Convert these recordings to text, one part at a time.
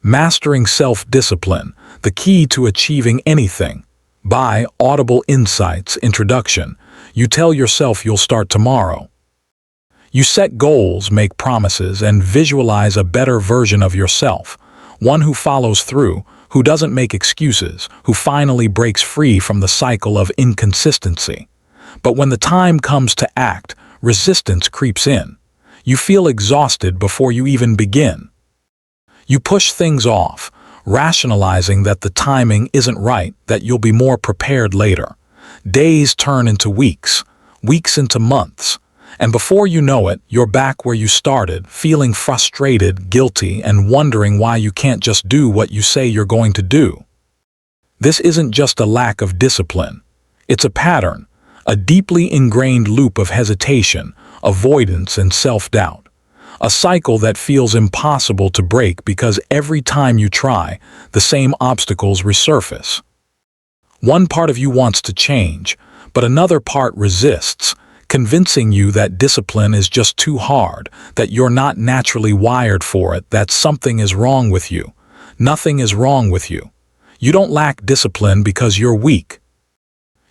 Mastering Self-Discipline, the Key to Achieving Anything. By Audible Insights Introduction. You tell yourself you'll start tomorrow. You set goals, make promises, and visualize a better version of yourself. One who follows through, who doesn't make excuses, who finally breaks free from the cycle of inconsistency. But when the time comes to act, resistance creeps in. You feel exhausted before you even begin. You push things off, rationalizing that the timing isn't right, that you'll be more prepared later. Days turn into weeks, weeks into months, and before you know it, you're back where you started, feeling frustrated, guilty, and wondering why you can't just do what you say you're going to do. This isn't just a lack of discipline. It's a pattern, a deeply ingrained loop of hesitation, avoidance, and self-doubt. A cycle that feels impossible to break because every time you try, the same obstacles resurface. One part of you wants to change, but another part resists, convincing you that discipline is just too hard, that you're not naturally wired for it, that something is wrong with you. Nothing is wrong with you. You don't lack discipline because you're weak.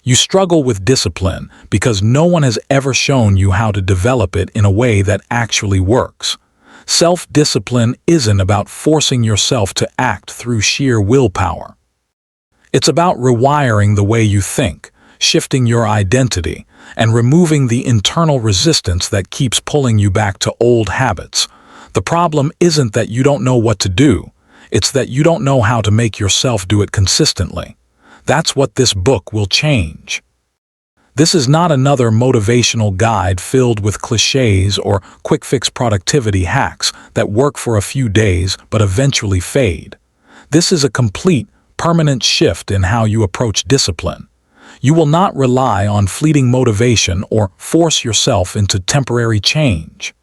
You struggle with discipline because no one has ever shown you how to develop it in a way that actually works. Self-discipline isn't about forcing yourself to act through sheer willpower. It's about rewiring the way you think, shifting your identity, and removing the internal resistance that keeps pulling you back to old habits. The problem isn't that you don't know what to do, it's that you don't know how to make yourself do it consistently. That's what this book will change. This is not another motivational guide filled with cliches or quick-fix productivity hacks that work for a few days but eventually fade. This is a complete, permanent shift in how you approach discipline. You will not rely on fleeting motivation or force yourself into temporary change.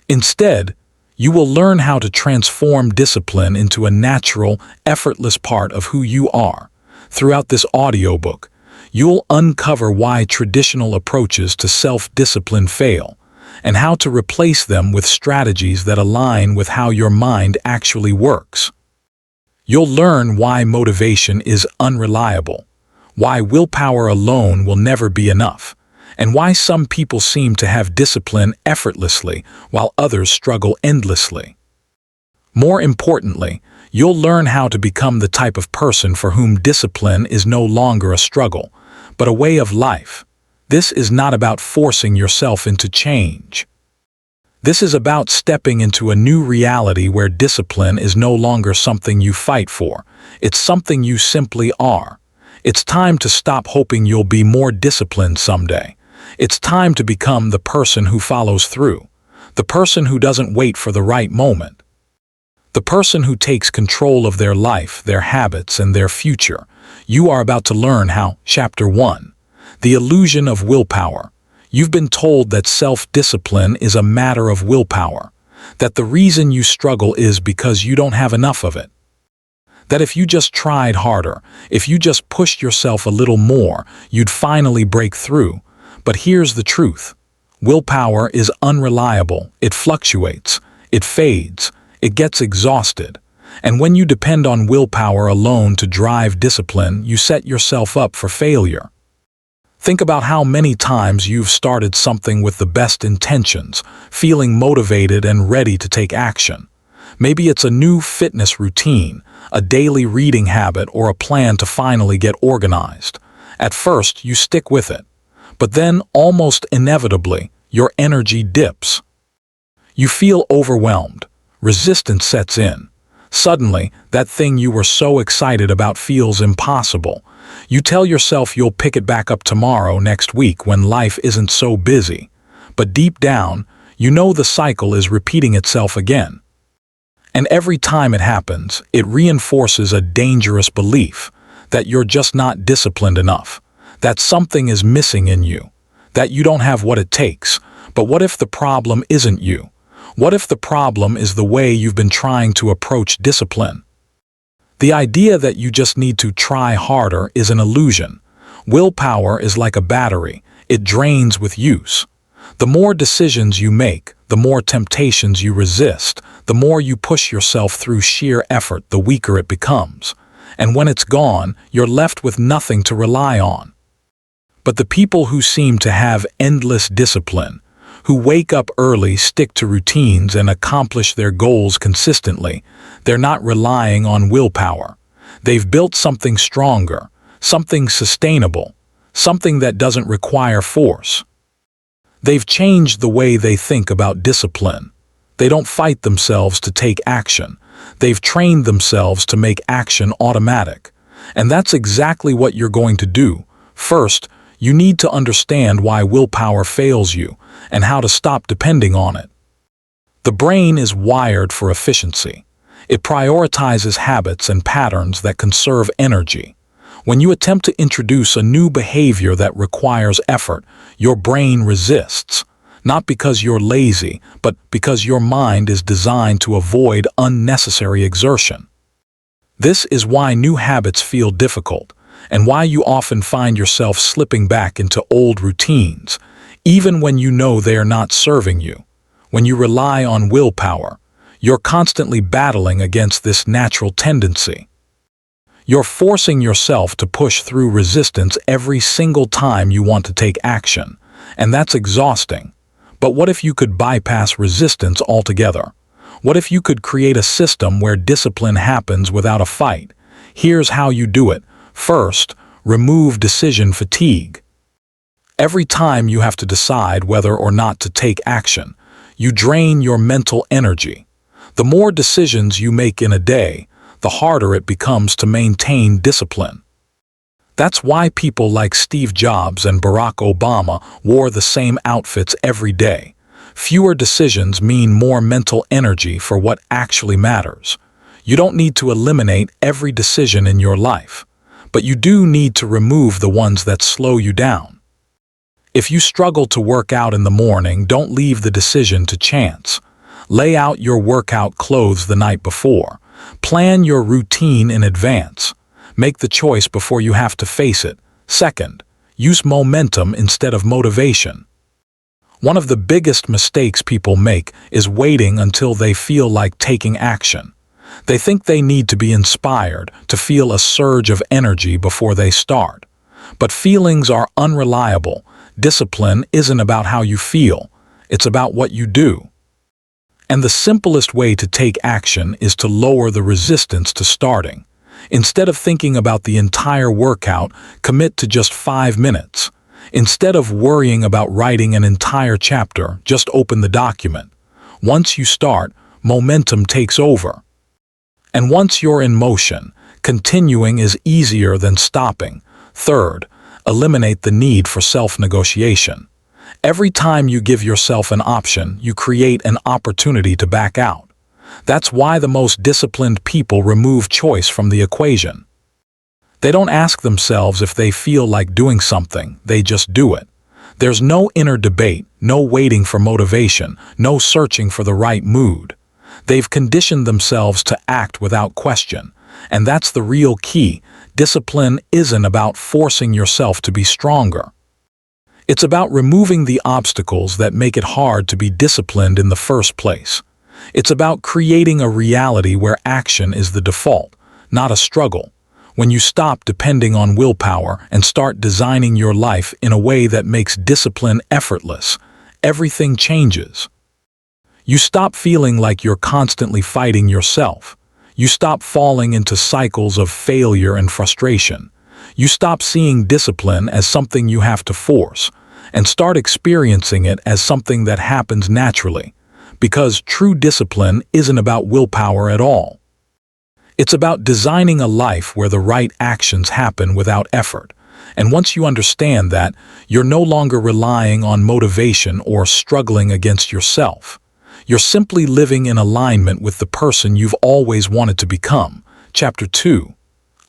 Instead, you will learn how to transform discipline into a natural, effortless part of who you are. Throughout this audiobook, you'll uncover why traditional approaches to self-discipline fail, and how to replace them with strategies that align with how your mind actually works. You'll learn why motivation is unreliable, why willpower alone will never be enough, and why some people seem to have discipline effortlessly while others struggle endlessly. More importantly, you'll learn how to become the type of person for whom discipline is no longer a struggle, but a way of life. This is not about forcing yourself into change. This is about stepping into a new reality where discipline is no longer something you fight for. It's something you simply are. It's time to stop hoping you'll be more disciplined someday. It's time to become the person who follows through, the person who doesn't wait for the right moment. The person who takes control of their life, their habits, and their future. You are about to learn how. Chapter 1. The Illusion of Willpower. You've been told that self-discipline is a matter of willpower, that the reason you struggle is because you don't have enough of it. That if you just tried harder, if you just pushed yourself a little more, you'd finally break through. But here's the truth. Willpower is unreliable, it fluctuates, it fades, it gets exhausted, and when you depend on willpower alone to drive discipline, you set yourself up for failure. Think about how many times you've started something with the best intentions, feeling motivated and ready to take action. Maybe it's a new fitness routine, a daily reading habit, or a plan to finally get organized. At first, you stick with it, but then, almost inevitably, your energy dips. You feel overwhelmed. Resistance sets in. Suddenly, that thing you were so excited about feels impossible. You tell yourself you'll pick it back up tomorrow, next week, when life isn't so busy. But deep down, you know the cycle is repeating itself again. And every time it happens, it reinforces a dangerous belief that you're just not disciplined enough, that something is missing in you, that you don't have what it takes. But what if the problem isn't you? What if the problem is the way you've been trying to approach discipline? The idea that you just need to try harder is an illusion. Willpower is like a battery. It drains with use. The more decisions you make, the more temptations you resist, the more you push yourself through sheer effort, the weaker it becomes. And when it's gone, you're left with nothing to rely on. But the people who seem to have endless discipline, who wake up early, stick to routines, and accomplish their goals consistently, they're not relying on willpower. They've built something stronger, something sustainable, something that doesn't require force. They've changed the way they think about discipline. They don't fight themselves to take action. They've trained themselves to make action automatic. And that's exactly what you're going to do. First, you need to understand why willpower fails you and how to stop depending on it. The brain is wired for efficiency. It prioritizes habits and patterns that conserve energy. When you attempt to introduce a new behavior that requires effort, your brain resists, not because you're lazy, but because your mind is designed to avoid unnecessary exertion. This is why new habits feel difficult, and why you often find yourself slipping back into old routines, even when you know they are not serving you. When you rely on willpower, you're constantly battling against this natural tendency. You're forcing yourself to push through resistance every single time you want to take action, and that's exhausting. But what if you could bypass resistance altogether? What if you could create a system where discipline happens without a fight? Here's how you do it. First, remove decision fatigue. Every time you have to decide whether or not to take action, you drain your mental energy. The more decisions you make in a day, the harder it becomes to maintain discipline. That's why people like Steve Jobs and Barack Obama wore the same outfits every day. Fewer decisions mean more mental energy for what actually matters. You don't need to eliminate every decision in your life, but you do need to remove the ones that slow you down. If you struggle to work out in the morning, don't leave the decision to chance. Lay out your workout clothes the night before. Plan your routine in advance. Make the choice before you have to face it. Second, use momentum instead of motivation. One of the biggest mistakes people make is waiting until they feel like taking action. They think they need to be inspired, to feel a surge of energy before they start. But feelings are unreliable. Discipline isn't about how you feel. It's about what you do. And the simplest way to take action is to lower the resistance to starting. Instead of thinking about the entire workout, commit to just 5 minutes. Instead of worrying about writing an entire chapter, just open the document. Once you start, momentum takes over. And once you're in motion, continuing is easier than stopping. Third, eliminate the need for self-negotiation. Every time you give yourself an option, you create an opportunity to back out. That's why the most disciplined people remove choice from the equation. They don't ask themselves if they feel like doing something, they just do it. There's no inner debate, no waiting for motivation, no searching for the right mood. They've conditioned themselves to act without question, and that's the real key. Discipline isn't about forcing yourself to be stronger. It's about removing the obstacles that make it hard to be disciplined in the first place. It's about creating a reality where action is the default, not a struggle. When you stop depending on willpower and start designing your life in a way that makes discipline effortless, everything changes. You stop feeling like you're constantly fighting yourself. You stop falling into cycles of failure and frustration. You stop seeing discipline as something you have to force, and start experiencing it as something that happens naturally. Because true discipline isn't about willpower at all. It's about designing a life where the right actions happen without effort. And once you understand that, you're no longer relying on motivation or struggling against yourself. You're simply living in alignment with the person you've always wanted to become. Chapter 2.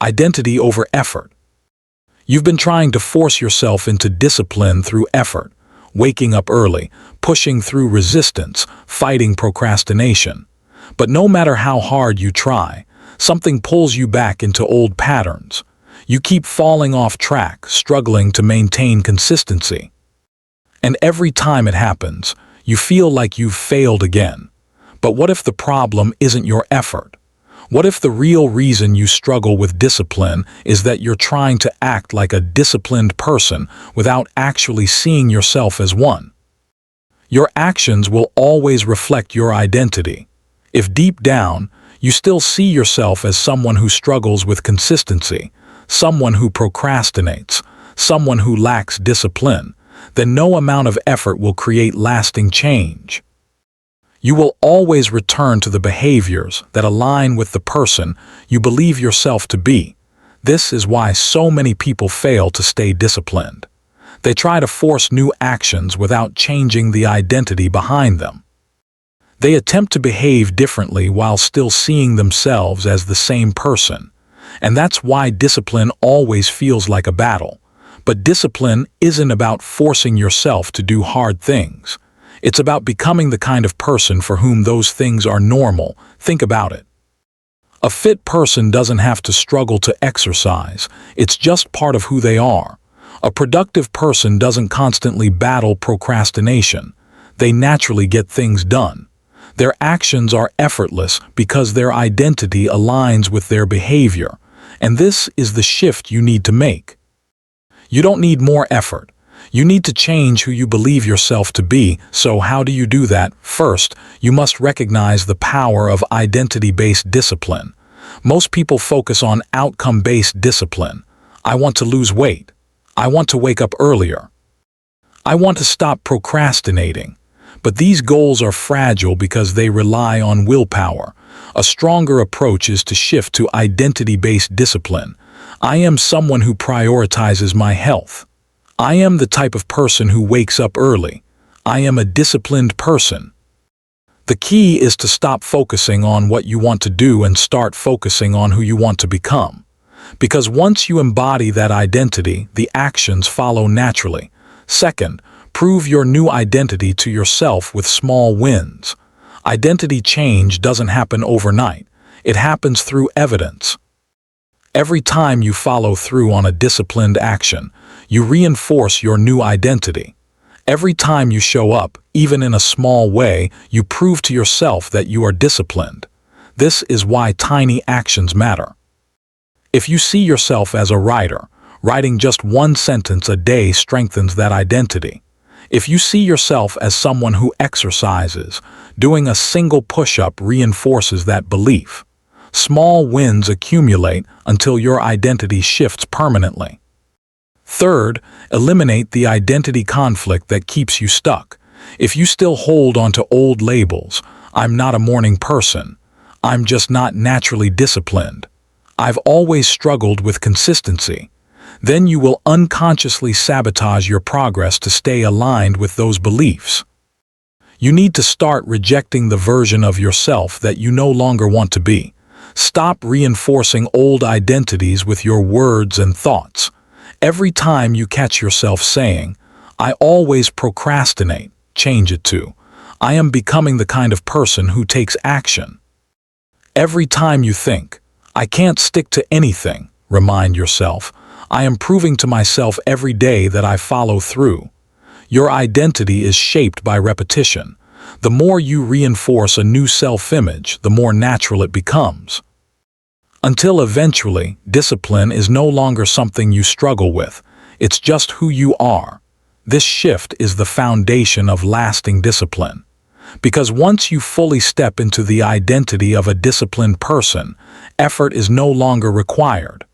Identity over effort. You've been trying to force yourself into discipline through effort, waking up early, pushing through resistance, fighting procrastination. But no matter how hard you try, something pulls you back into old patterns. You keep falling off track, struggling to maintain consistency. And every time it happens, You feel like you've failed again. But what if the problem isn't your effort? What if the real reason you struggle with discipline is that you're trying to act like a disciplined person without actually seeing yourself as one? Your actions will always reflect your identity. If deep down, you still see yourself as someone who struggles with consistency, someone who procrastinates, someone who lacks discipline, then no amount of effort will create lasting change. You will always return to the behaviors that align with the person you believe yourself to be. This is why so many people fail to stay disciplined. They try to force new actions without changing the identity behind them. They attempt to behave differently while still seeing themselves as the same person. And that's why discipline always feels like a battle. But discipline isn't about forcing yourself to do hard things. It's about becoming the kind of person for whom those things are normal. Think about it. A fit person doesn't have to struggle to exercise. It's just part of who they are. A productive person doesn't constantly battle procrastination. They naturally get things done. Their actions are effortless because their identity aligns with their behavior. And this is the shift you need to make. You don't need more effort. You need to change who you believe yourself to be. So how do you do that? First, you must recognize the power of identity-based discipline. Most people focus on outcome-based discipline. I want to lose weight. I want to wake up earlier. I want to stop procrastinating. But these goals are fragile because they rely on willpower. A stronger approach is to shift to identity-based discipline. I am someone who prioritizes my health. I am the type of person who wakes up early. I am a disciplined person. The key is to stop focusing on what you want to do and start focusing on who you want to become. Because once you embody that identity, the actions follow naturally. Second, prove your new identity to yourself with small wins. Identity change doesn't happen overnight. It happens through evidence. Every time you follow through on a disciplined action, you reinforce your new identity. Every time you show up, even in a small way, you prove to yourself that you are disciplined. This is why tiny actions matter. If you see yourself as a writer, writing just one sentence a day strengthens that identity. If you see yourself as someone who exercises, doing a single push-up reinforces that belief. Small wins accumulate until your identity shifts permanently. Third, eliminate the identity conflict that keeps you stuck. If you still hold onto old labels, I'm not a morning person, I'm just not naturally disciplined, I've always struggled with consistency, then you will unconsciously sabotage your progress to stay aligned with those beliefs. You need to start rejecting the version of yourself that you no longer want to be. Stop reinforcing old identities with your words and thoughts. Every time you catch yourself saying, I always procrastinate, change it to, I am becoming the kind of person who takes action. Every time you think, I can't stick to anything, remind yourself, I am proving to myself every day that I follow through. Your identity is shaped by repetition. The more you reinforce a new self-image, the more natural it becomes. Until eventually, discipline is no longer something you struggle with. It's just who you are. This shift is the foundation of lasting discipline. Because once you fully step into the identity of a disciplined person, effort is no longer required.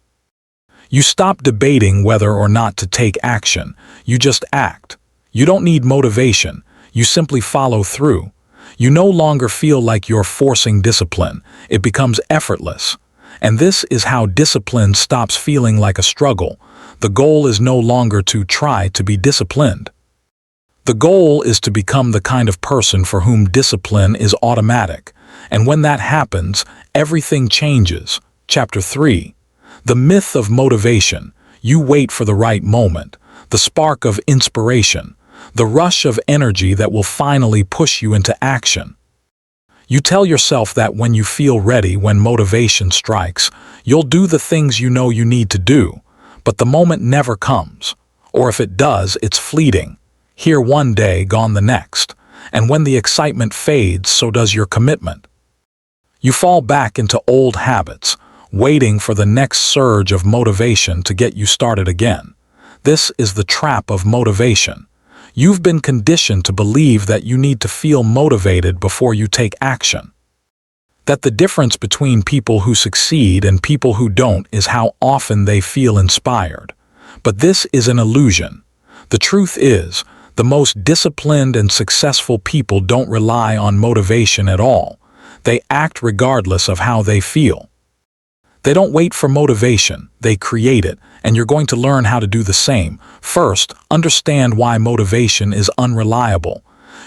You stop debating whether or not to take action. You just act. You don't need motivation. You simply follow through. You no longer feel like you're forcing discipline. It becomes effortless. And this is how discipline stops feeling like a struggle. The goal is no longer to try to be disciplined. The goal is to become the kind of person for whom discipline is automatic. And when that happens, everything changes. Chapter 3. The myth of motivation. You wait for the right moment, the spark of inspiration, the rush of energy that will finally push you into action. You tell yourself that when you feel ready, when motivation strikes, you'll do the things you know you need to do, but the moment never comes. Or if it does, it's fleeting. Here one day, gone the next. And when the excitement fades, so does your commitment. You fall back into old habits, waiting for the next surge of motivation to get you started again. This is the trap of motivation. You've been conditioned to believe that you need to feel motivated before you take action. That the difference between people who succeed and people who don't is how often they feel inspired. But this is an illusion. The truth is, the most disciplined and successful people don't rely on motivation at all. They act regardless of how they feel. They don't wait for motivation, they create it, and you're going to learn how to do the same. First, understand why motivation is unreliable.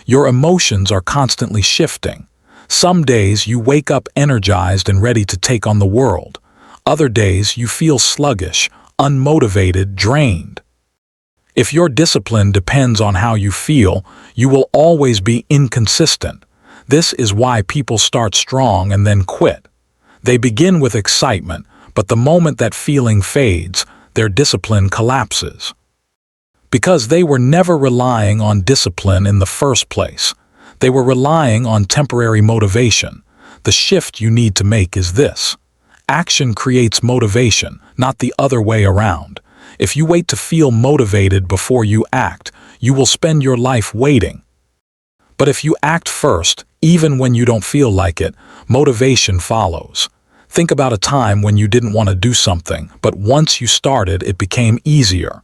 Your emotions are constantly shifting. Some days you wake up energized and ready to take on the world. Other days you feel sluggish, unmotivated, drained. If your discipline depends on how you feel, you will always be inconsistent. This is why people start strong and then quit. They begin with excitement, but the moment that feeling fades, their discipline collapses. Because they were never relying on discipline in the first place. They were relying on temporary motivation. The shift you need to make is this. Action creates motivation, not the other way around. If you wait to feel motivated before you act, you will spend your life waiting. But if you act first, even when you don't feel like it, motivation follows. Think about a time when you didn't want to do something, but once you started, it became easier.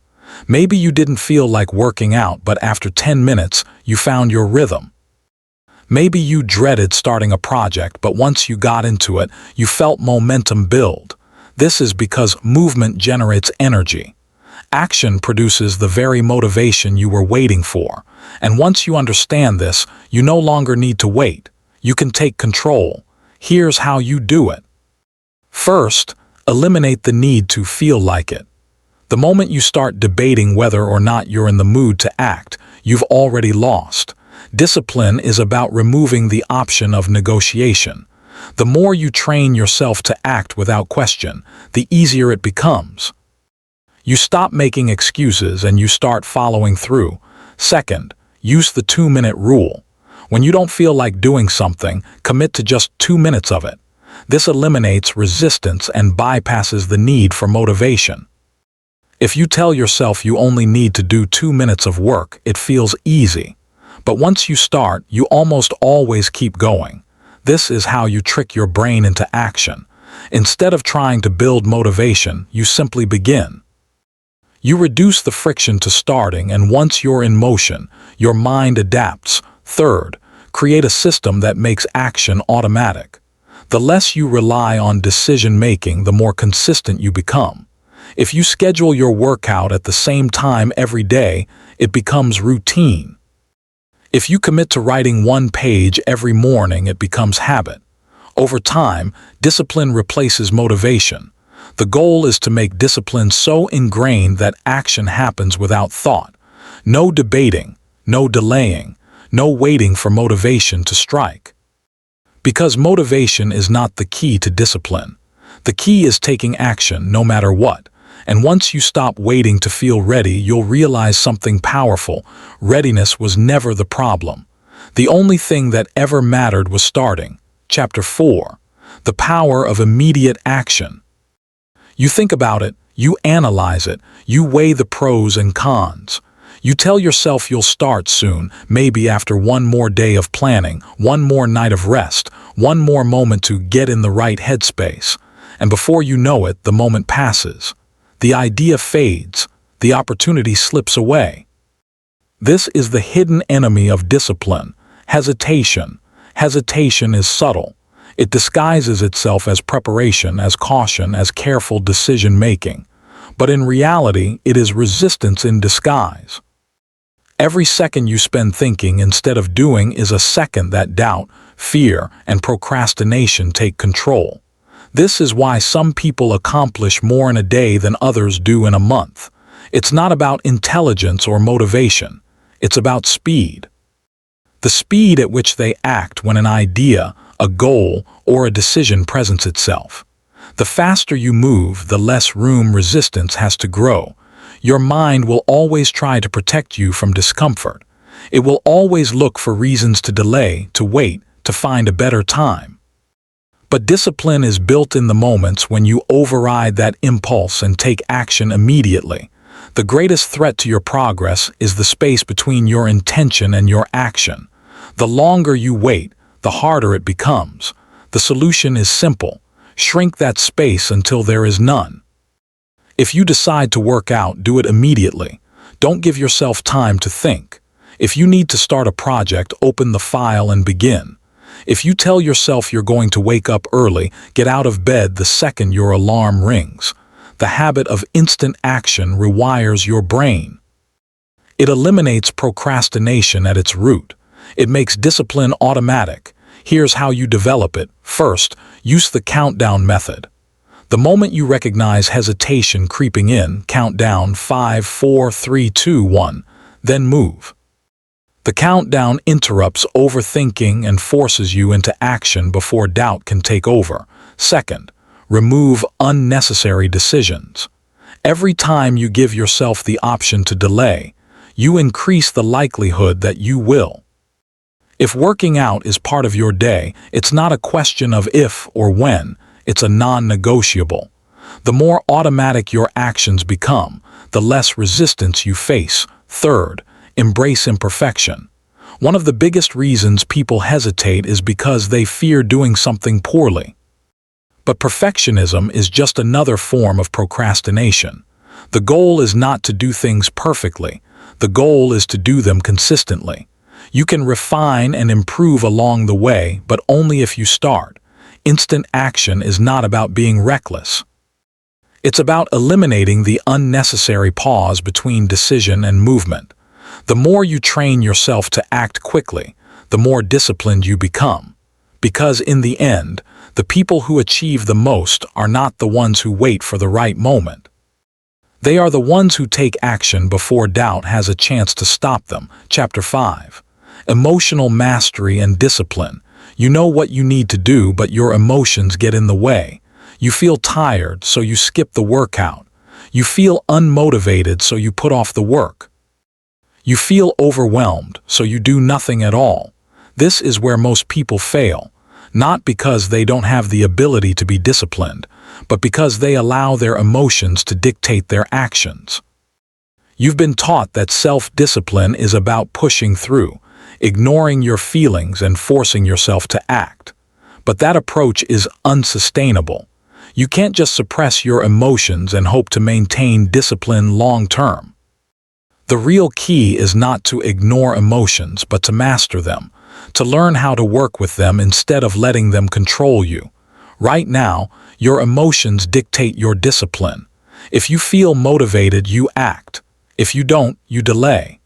Maybe you didn't feel like working out, but after 10 minutes, you found your rhythm. Maybe you dreaded starting a project, but once you got into it, you felt momentum build. This is because movement generates energy. Action produces the very motivation you were waiting for. And once you understand this, you no longer need to wait. You can take control. Here's how you do it. First, eliminate the need to feel like it. The moment you start debating whether or not you're in the mood to act, you've already lost. Discipline is about removing the option of negotiation. The more you train yourself to act without question, the easier it becomes. You stop making excuses and you start following through. Second, use the 2-minute rule. When you don't feel like doing something, commit to just 2 minutes of it. This eliminates resistance and bypasses the need for motivation. If you tell yourself you only need to do 2 minutes of work, it feels easy. But once you start, you almost always keep going. This is how you trick your brain into action. Instead of trying to build motivation, you simply begin. You reduce the friction to starting, and once you're in motion, your mind adapts. Third, create a system that makes action automatic. The less you rely on decision-making, the more consistent you become. If you schedule your workout at the same time every day, it becomes routine. If you commit to writing 1 page every morning, it becomes habit. Over time, discipline replaces motivation. The goal is to make discipline so ingrained that action happens without thought. No debating, no delaying, no waiting for motivation to strike. Because motivation is not the key to discipline. The key is taking action no matter what. And once you stop waiting to feel ready, you'll realize something powerful. Readiness was never the problem. The only thing that ever mattered was starting. Chapter 4. The power of immediate action. You think about it, you analyze it, you weigh the pros and cons. You tell yourself you'll start soon, maybe after 1 more day of planning, 1 more night of rest, 1 more moment to get in the right headspace. And before you know it, the moment passes. The idea fades, the opportunity slips away. This is the hidden enemy of discipline, hesitation. Hesitation is subtle. It disguises itself as preparation, as caution, as careful decision-making. But in reality, it is resistance in disguise. Every second you spend thinking instead of doing is a second that doubt, fear, and procrastination take control. This is why some people accomplish more in a day than others do in a month. It's not about intelligence or motivation. It's about speed. The speed at which they act when an idea, a goal, or a decision presents itself. The faster you move, the less room resistance has to grow. Your mind will always try to protect you from discomfort. It will always look for reasons to delay, to wait, to find a better time. But discipline is built in the moments when you override that impulse and take action immediately. The greatest threat to your progress is the space between your intention and your action. The longer you wait, the harder it becomes. The solution is simple. Shrink that space until there is none. If you decide to work out, do it immediately. Don't give yourself time to think. If you need to start a project, open the file and begin. If you tell yourself you're going to wake up early, get out of bed the second your alarm rings. The habit of instant action rewires your brain. It eliminates procrastination at its root. It makes discipline automatic. Here's how you develop it. First, use the countdown method. The moment you recognize hesitation creeping in, count down 5, 4, 3, 2, 1, then move. The countdown interrupts overthinking and forces you into action before doubt can take over. Second, remove unnecessary decisions. Every time you give yourself the option to delay, you increase the likelihood that you will. If working out is part of your day, it's not a question of if or when, it's a non-negotiable. The more automatic your actions become, the less resistance you face. Third, embrace imperfection. One of the biggest reasons people hesitate is because they fear doing something poorly. But perfectionism is just another form of procrastination. The goal is not to do things perfectly. The goal is to do them consistently. You can refine and improve along the way, but only if you start. Instant action is not about being reckless. It's about eliminating the unnecessary pause between decision and movement. The more you train yourself to act quickly, the more disciplined you become. Because in the end, the people who achieve the most are not the ones who wait for the right moment. They are the ones who take action before doubt has a chance to stop them. Chapter 5. Emotional mastery and discipline. You know what you need to do, but your emotions get in the way. You feel tired, so you skip the workout. You feel unmotivated, so you put off the work. You feel overwhelmed, so you do nothing at all. This is where most people fail, not because they don't have the ability to be disciplined, but because they allow their emotions to dictate their actions. You've been taught that self-discipline is about pushing through, ignoring your feelings and forcing yourself to act. But that approach is unsustainable. You can't just suppress your emotions and hope to maintain discipline long-term. The real key is not to ignore emotions, but to master them, to learn how to work with them instead of letting them control you. Right now, your emotions dictate your discipline. If you feel motivated, you act. If you don't, you delay.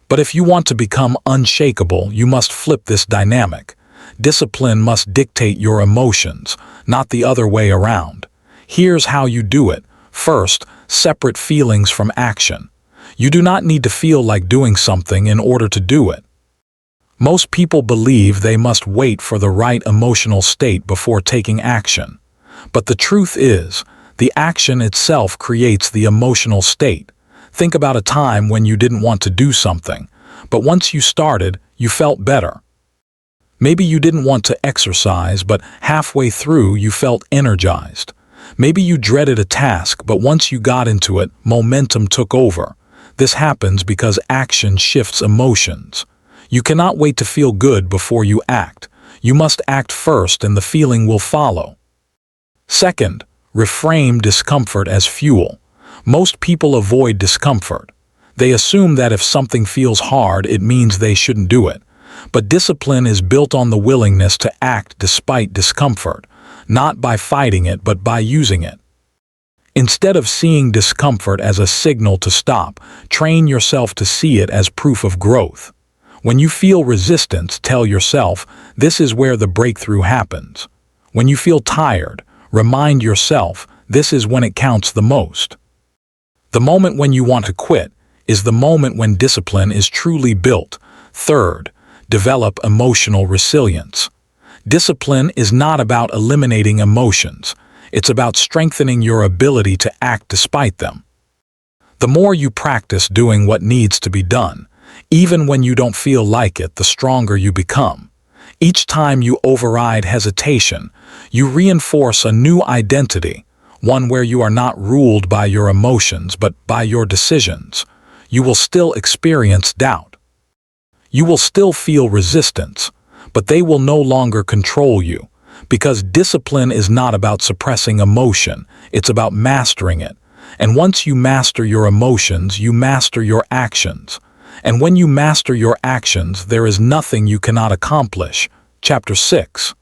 But if you want to become unshakable, you must flip this dynamic. Discipline must dictate your emotions, not the other way around. Here's how you do it. First, separate feelings from action. You do not need to feel like doing something in order to do it. Most people believe they must wait for the right emotional state before taking action. But the truth is, the action itself creates the emotional state. Think about a time when you didn't want to do something, but once you started, you felt better. Maybe you didn't want to exercise, but halfway through you felt energized. Maybe you dreaded a task, but once you got into it, momentum took over. This happens because action shifts emotions. You cannot wait to feel good before you act. You must act first and the feeling will follow. Second, reframe discomfort as fuel. Most people avoid discomfort. They assume that if something feels hard, it means they shouldn't do it. But discipline is built on the willingness to act despite discomfort, not by fighting it, but by using it. Instead of seeing discomfort as a signal to stop, train yourself to see it as proof of growth. When you feel resistance, tell yourself, this is where the breakthrough happens. When you feel tired, remind yourself, this is when it counts the most. The moment when you want to quit is the moment when discipline is truly built. Third, develop emotional resilience. Discipline is not about eliminating emotions. It's about strengthening your ability to act despite them. The more you practice doing what needs to be done, Even when you don't feel like it, the stronger you become. Each time you override hesitation, you reinforce a new identity, one where you are not ruled by your emotions but by your decisions. You will still experience doubt. You will still feel resistance, but they will no longer control you, because discipline is not about suppressing emotion, it's about mastering it. And once you master your emotions, you master your actions. And when you master your actions, there is nothing you cannot accomplish. Chapter 6.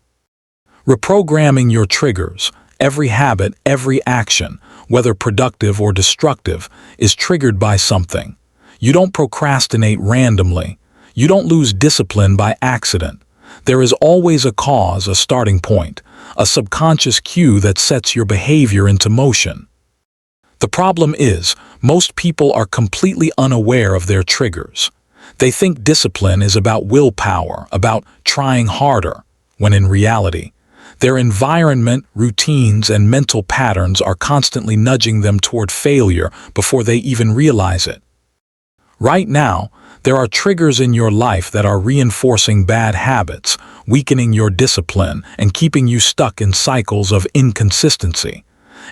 Reprogramming your triggers. Every habit, every action, whether productive or destructive, is triggered by something. You don't procrastinate randomly. You don't lose discipline by accident. There is always a cause, a starting point, a subconscious cue that sets your behavior into motion. The problem is, most people are completely unaware of their triggers. They think discipline is about willpower, about trying harder, when in reality, their environment, routines, and mental patterns are constantly nudging them toward failure before they even realize it. Right now, there are triggers in your life that are reinforcing bad habits, weakening your discipline, and keeping you stuck in cycles of inconsistency.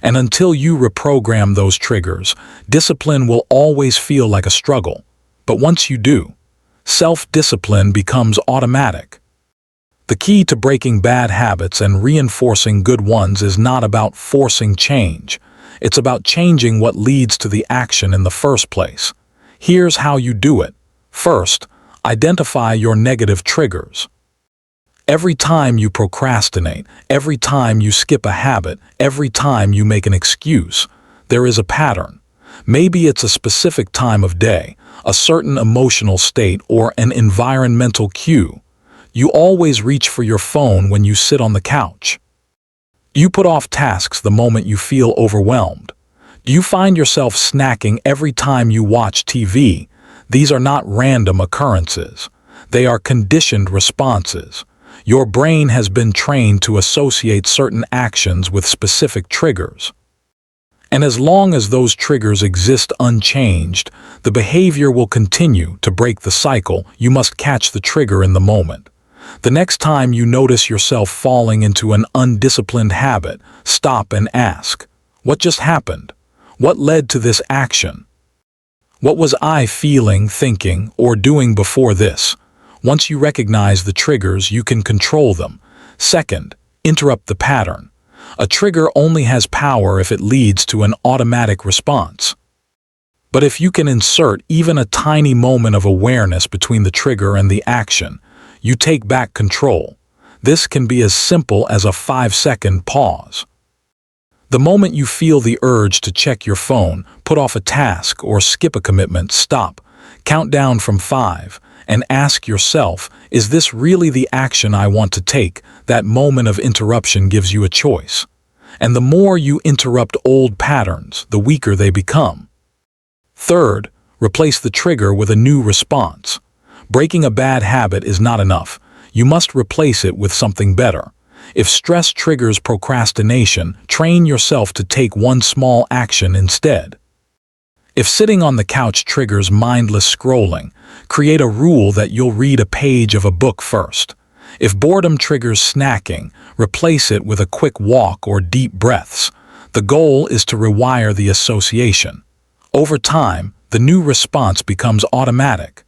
And until you reprogram those triggers, discipline will always feel like a struggle. But once you do, self-discipline becomes automatic. The key to breaking bad habits and reinforcing good ones is not about forcing change. It's about changing what leads to the action in the first place. Here's how you do it. First, identify your negative triggers. Every time you procrastinate, every time you skip a habit, every time you make an excuse, there is a pattern. Maybe it's a specific time of day, a certain emotional state, or an environmental cue. You always reach for your phone when you sit on the couch. You put off tasks the moment you feel overwhelmed. Do you find yourself snacking every time you watch TV? These are not random occurrences. They are conditioned responses. Your brain has been trained to associate certain actions with specific triggers. And as long as those triggers exist unchanged, the behavior will continue. To break the cycle, you must catch the trigger in the moment. The next time you notice yourself falling into an undisciplined habit, stop and ask, what just happened? What led to this action? What was I feeling, thinking, or doing before this? Once you recognize the triggers, you can control them. Second, interrupt the pattern. A trigger only has power if it leads to an automatic response. But if you can insert even a tiny moment of awareness between the trigger and the action, you take back control. This can be as simple as a 5-second pause. The moment you feel the urge to check your phone, put off a task, or skip a commitment, stop, count down from 5, and ask yourself, is this really the action I want to take? That moment of interruption gives you a choice. And the more you interrupt old patterns, the weaker they become. Third, replace the trigger with a new response. Breaking a bad habit is not enough. You must replace it with something better. If stress triggers procrastination, train yourself to take one small action instead. If sitting on the couch triggers mindless scrolling, create a rule that you'll read a page of a book first. If boredom triggers snacking, replace it with a quick walk or deep breaths. The goal is to rewire the association. Over time, the new response becomes automatic.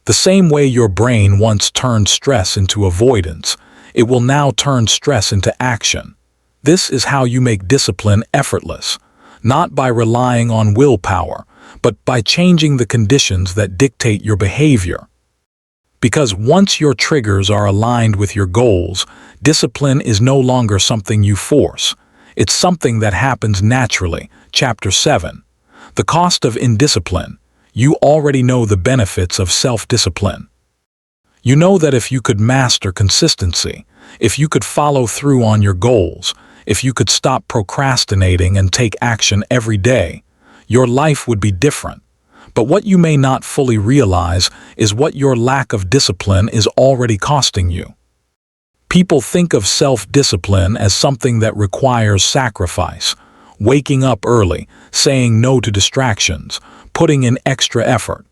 The same way your brain once turned stress into avoidance, it will now turn stress into action. This is how you make discipline effortless. Not by relying on willpower, but by changing the conditions that dictate your behavior. Because once your triggers are aligned with your goals, discipline is no longer something you force. It's something that happens naturally. Chapter 7. The cost of indiscipline. You already know the benefits of self-discipline. You know that if you could master consistency, if you could follow through on your goals, if you could stop procrastinating and take action every day, your life would be different. But what you may not fully realize is what your lack of discipline is already costing you. People think of self-discipline as something that requires sacrifice, waking up early, saying no to distractions, putting in extra effort.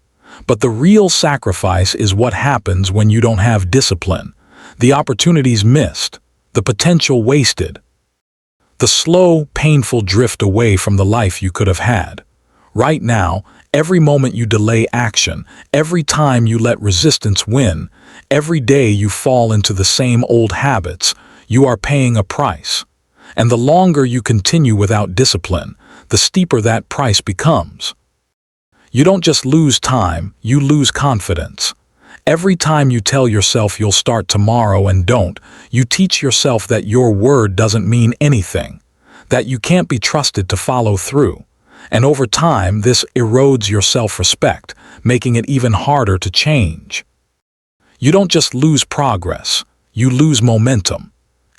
But the real sacrifice is what happens when you don't have discipline. The opportunities missed, the potential wasted, the slow, painful drift away from the life you could have had. Right now, every moment you delay action, every time you let resistance win, every day you fall into the same old habits, you are paying a price. And the longer you continue without discipline, the steeper that price becomes. You don't just lose time, you lose confidence. Every time you tell yourself you'll start tomorrow and don't, you teach yourself that your word doesn't mean anything, that you can't be trusted to follow through. And over time, this erodes your self-respect, making it even harder to change. You don't just lose progress, you lose momentum.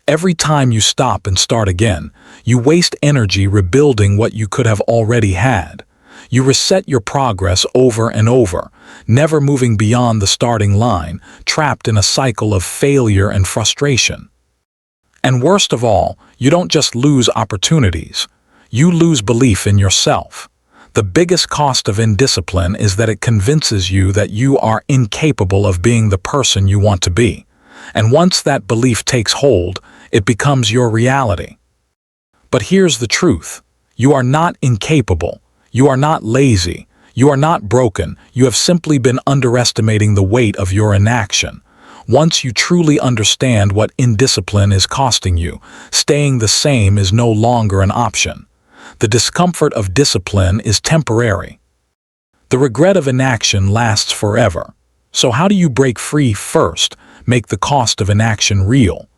Every time you stop and start again, you waste energy rebuilding what you could have already had. You reset your progress over and over, never moving beyond the starting line, trapped in a cycle of failure and frustration. And worst of all, you don't just lose opportunities. You lose belief in yourself. The biggest cost of indiscipline is that it convinces you that you are incapable of being the person you want to be. And once that belief takes hold, it becomes your reality. But here's the truth. You are not incapable. You are not lazy. You are not broken. You have simply been underestimating the weight of your inaction. Once you truly understand what indiscipline is costing you, staying the same is no longer an option. The discomfort of discipline is temporary. The regret of inaction lasts forever. So how do you break free first? Make the cost of inaction real.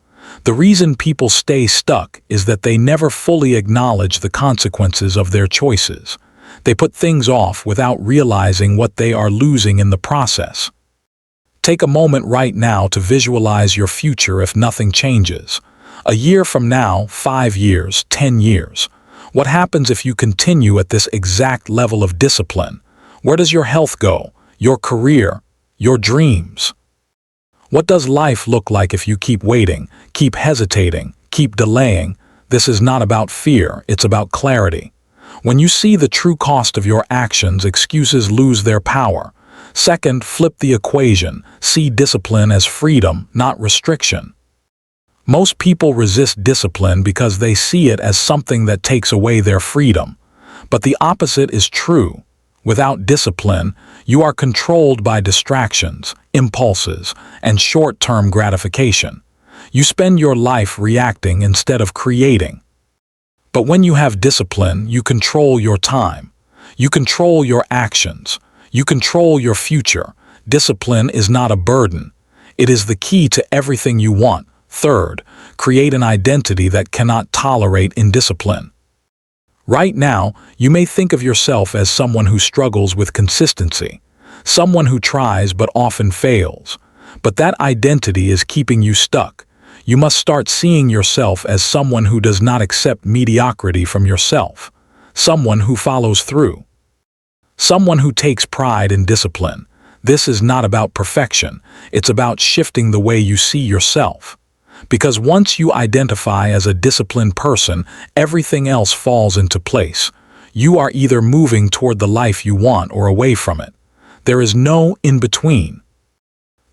The reason people stay stuck is that they never fully acknowledge the consequences of their choices. They put things off without realizing what they are losing in the process. Take a moment right now to visualize your future if nothing changes. A year from now, 5 years, 10 years. What happens if you continue at this exact level of discipline? Where does your health go? Your career? Your dreams? What does life look like if you keep waiting, keep hesitating, keep delaying? This is not about fear, it's about clarity. When you see the true cost of your actions, excuses lose their power. Second, flip the equation. See discipline as freedom, not restriction. Most people resist discipline because they see it as something that takes away their freedom. But the opposite is true. Without discipline, you are controlled by distractions, impulses, and short-term gratification. You spend your life reacting instead of creating. But when you have discipline, you control your time. You control your actions. You control your future. Discipline is not a burden. It is the key to everything you want. Third, create an identity that cannot tolerate indiscipline. Right now, you may think of yourself as someone who struggles with consistency, someone who tries but often fails. But that identity is keeping you stuck. You must start seeing yourself as someone who does not accept mediocrity from yourself, someone who follows through, someone who takes pride in discipline. This is not about perfection, it's about shifting the way you see yourself. Because once you identify as a disciplined person, everything else falls into place. You are either moving toward the life you want or away from it. There is no in-between.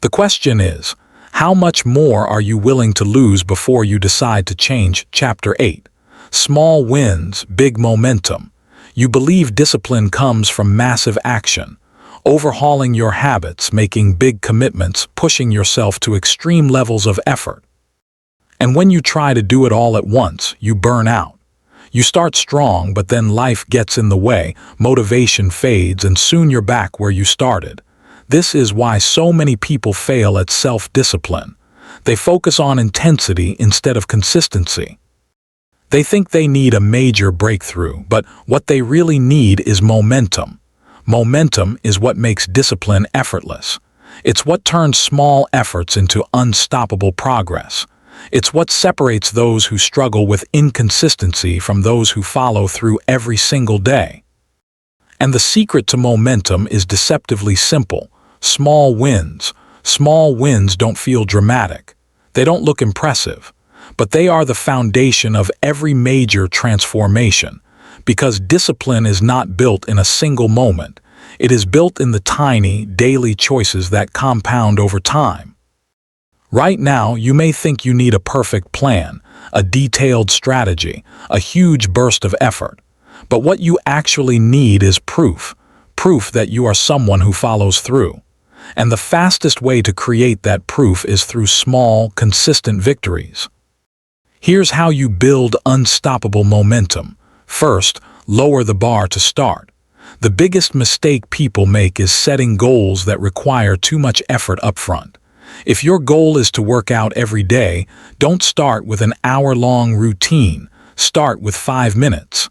The question is, how much more are you willing to lose before you decide to change? Chapter 8. Small wins, big momentum. You believe discipline comes from massive action, overhauling your habits, making big commitments, pushing yourself to extreme levels of effort. And when you try to do it all at once, you burn out. You start strong, but then life gets in the way, motivation fades, and soon you're back where you started. This is why so many people fail at self-discipline. They focus on intensity instead of consistency. They think they need a major breakthrough, but what they really need is momentum. Momentum is what makes discipline effortless. It's what turns small efforts into unstoppable progress. It's what separates those who struggle with inconsistency from those who follow through every single day. And the secret to momentum is deceptively simple. Small wins. Small wins don't feel dramatic. They don't look impressive. But they are the foundation of every major transformation. Because discipline is not built in a single moment. It is built in the tiny, daily choices that compound over time. Right now, you may think you need a perfect plan, a detailed strategy, a huge burst of effort. But what you actually need is proof that you are someone who follows through. And the fastest way to create that proof is through small, consistent victories. Here's how you build unstoppable momentum. First, lower the bar to start. The biggest mistake people make is setting goals that require too much effort upfront. If your goal is to work out every day, don't start with an hour-long routine. Start with 5 minutes.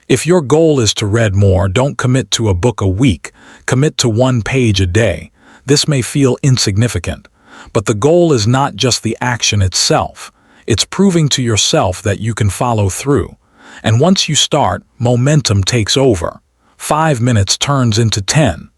If your goal is to read more, don't commit to a book a week. Commit to 1 page a day. This may feel insignificant, but the goal is not just the action itself. It's proving to yourself that you can follow through. And once you start, momentum takes over. 5 minutes turns into 10.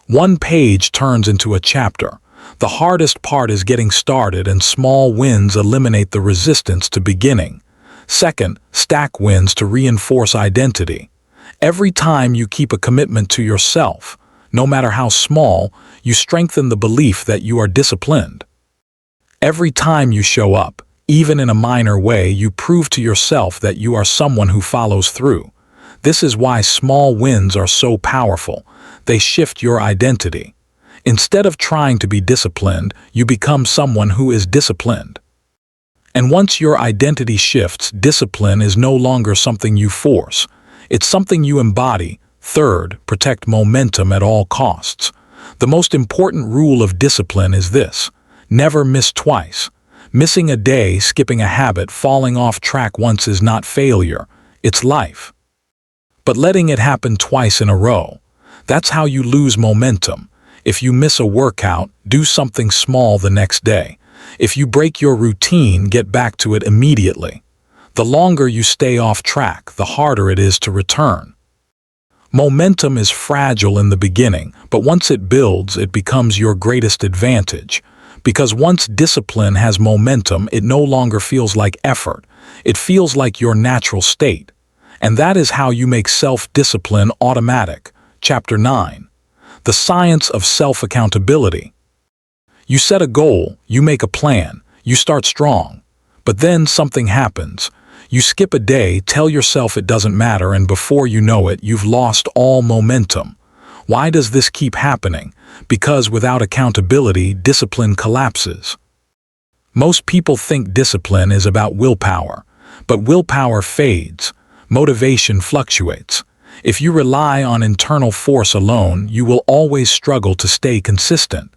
1 page turns into a chapter. The hardest part is getting started, and small wins eliminate the resistance to beginning. Second, stack wins to reinforce identity. Every time you keep a commitment to yourself, no matter how small, you strengthen the belief that you are disciplined. Every time you show up, even in a minor way, you prove to yourself that you are someone who follows through. This is why small wins are so powerful. They shift your identity. Instead of trying to be disciplined, you become someone who is disciplined. And once your identity shifts, discipline is no longer something you force. It's something you embody. Third, protect momentum at all costs. The most important rule of discipline is this: never miss twice. Missing a day, skipping a habit, falling off track once is not failure. It's life. But letting it happen twice in a row, that's how you lose momentum. If you miss a workout, do something small the next day. If you break your routine, get back to it immediately. The longer you stay off track, the harder it is to return. Momentum is fragile in the beginning, but once it builds, it becomes your greatest advantage. Because once discipline has momentum, it no longer feels like effort. It feels like your natural state. And that is how you make self-discipline automatic. Chapter 9. The Science of Self-Accountability. You set a goal, you make a plan, you start strong. But then something happens. You skip a day, tell yourself it doesn't matter, and before you know it, you've lost all momentum. Why does this keep happening? Because without accountability, discipline collapses. Most people think discipline is about willpower, but willpower fades. Motivation fluctuates. If you rely on internal force alone, you will always struggle to stay consistent.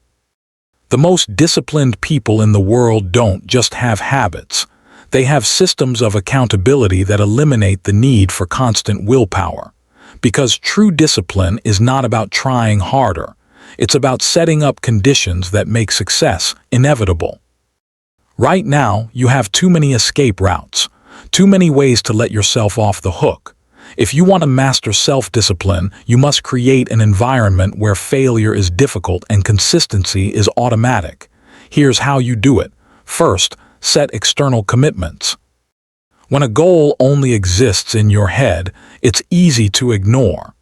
The most disciplined people in the world don't just have habits. They have systems of accountability that eliminate the need for constant willpower. Because true discipline is not about trying harder. It's about setting up conditions that make success inevitable. Right now, you have too many escape routes, too many ways to let yourself off the hook. If you want to master self-discipline, you must create an environment where failure is difficult and consistency is automatic. Here's how you do it. First, set external commitments. When a goal only exists in your head, it's easy to ignore.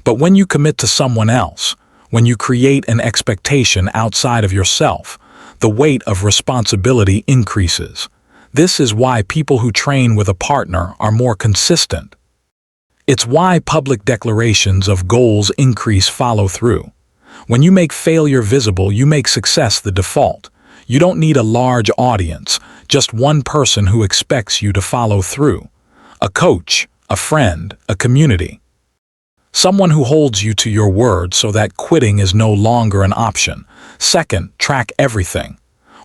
But when you commit to someone else, when you create an expectation outside of yourself, the weight of responsibility increases. This is why people who train with a partner are more consistent. It's why public declarations of goals increase follow-through. When you make failure visible, you make success the default. You don't need a large audience, just one person who expects you to follow through. A coach, a friend, a community. Someone who holds you to your word so that quitting is no longer an option. Second, track everything.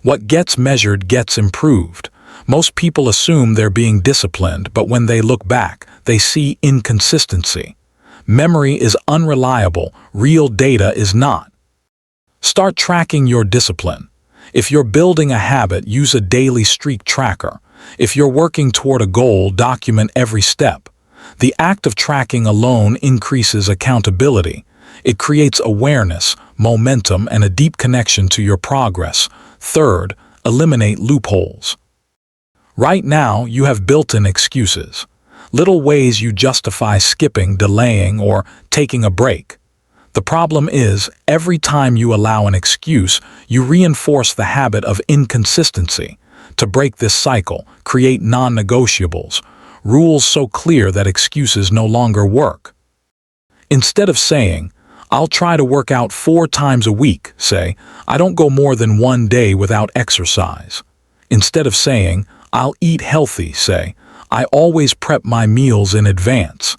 What gets measured gets improved. Most people assume they're being disciplined, but when they look back, they see inconsistency. Memory is unreliable, real data is not. Start tracking your discipline. If you're building a habit, use a daily streak tracker. If you're working toward a goal, document every step. The act of tracking alone increases accountability. It creates awareness, momentum, and a deep connection to your progress. Third, eliminate loopholes. Right now, you have built-in excuses. Little ways you justify skipping, delaying, or taking a break. The problem is, every time you allow an excuse, you reinforce the habit of inconsistency. To break this cycle, create non-negotiables, rules so clear that excuses no longer work. Instead of saying, "I'll try to work out 4 times a week," say, "I don't go more than 1 day without exercise." Instead of saying, "I'll eat healthy," say, "I always prep my meals in advance."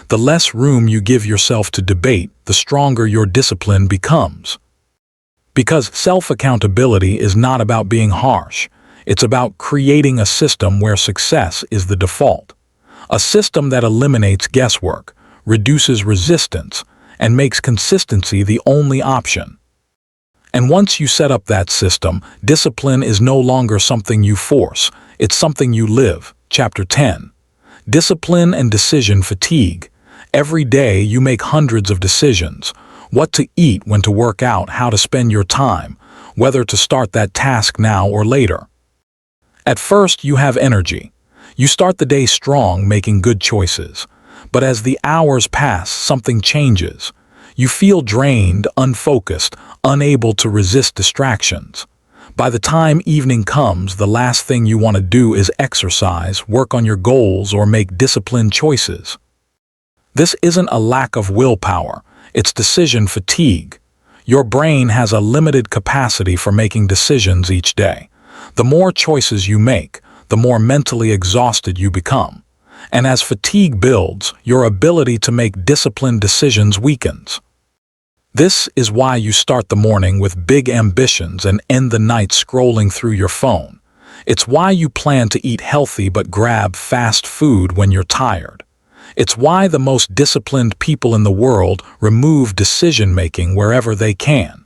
The less room you give yourself to debate, the stronger your discipline becomes. Because self-accountability is not about being harsh. It's about creating a system where success is the default. A system that eliminates guesswork, reduces resistance, and makes consistency the only option. And once you set up that system, discipline is no longer something you force, it's something you live. Chapter 10. Discipline and decision fatigue. Every day you make hundreds of decisions. What to eat, when to work out, how to spend your time, whether to start that task now or later. At first you have energy. You start the day strong, making good choices. But as the hours pass, something changes. You feel drained, unfocused, unable to resist distractions. By the time evening comes, the last thing you want to do is exercise, work on your goals, or make disciplined choices. This isn't a lack of willpower, it's decision fatigue. Your brain has a limited capacity for making decisions each day. The more choices you make, the more mentally exhausted you become. And as fatigue builds, your ability to make disciplined decisions weakens. This is why you start the morning with big ambitions and end the night scrolling through your phone. It's why you plan to eat healthy but grab fast food when you're tired. It's why the most disciplined people in the world remove decision-making wherever they can.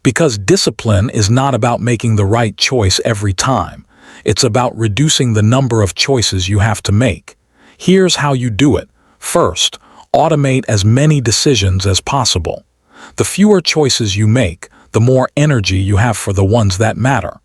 Because discipline is not about making the right choice every time. It's about reducing the number of choices you have to make. Here's how you do it. First, automate as many decisions as possible. The fewer choices you make, the more energy you have for the ones that matter.